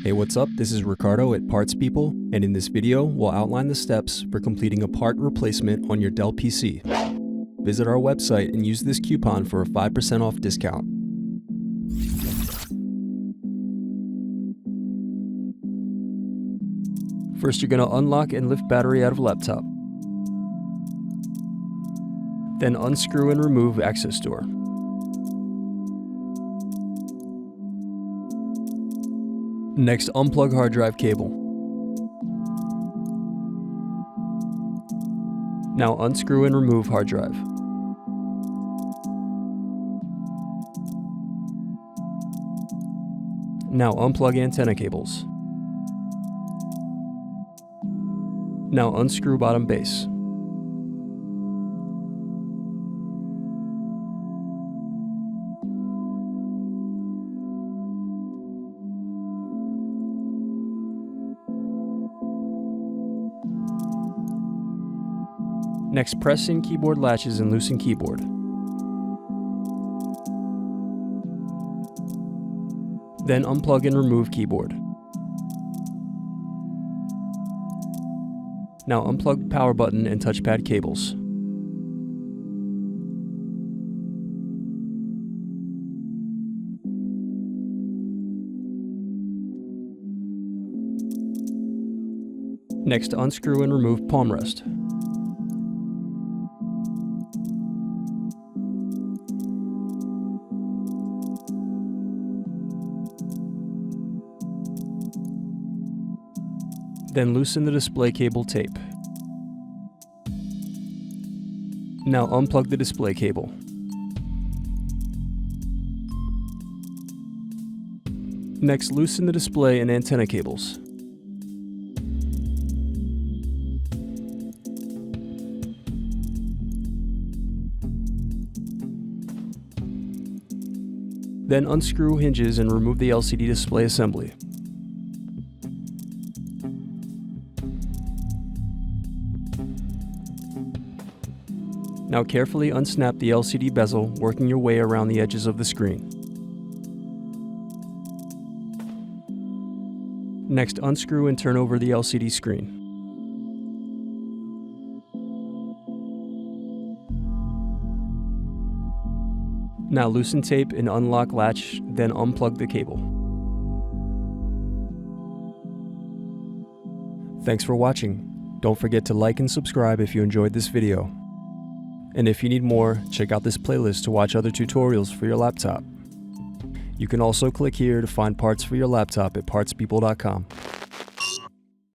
Hey, what's up? This is Ricardo at Parts People, and in this video, we'll outline the steps for completing a part replacement on your Dell PC. Visit our website and use this coupon for a 5% off discount. First, you're going to unlock and lift battery out of laptop. Then unscrew and remove access door. Next, unplug hard drive cable. Now unscrew and remove hard drive. Now unplug antenna cables. Now unscrew bottom base. Next, press in keyboard latches and loosen keyboard. Then unplug and remove keyboard. Now unplug power button and touchpad cables. Next, unscrew and remove palmrest. Then loosen the display cable tape. Now unplug the display cable. Next, loosen the display and antenna cables. Then unscrew hinges and remove the LCD display assembly. Now carefully unsnap the LCD bezel, working your way around the edges of the screen. Next, unscrew and turn over the LCD screen. Now loosen tape and unlock latch, then unplug the cable. Thanks for watching. Don't forget to like and subscribe if you enjoyed this video. And if you need more, check out this playlist to watch other tutorials for your laptop. You can also click here to find parts for your laptop at partspeople.com.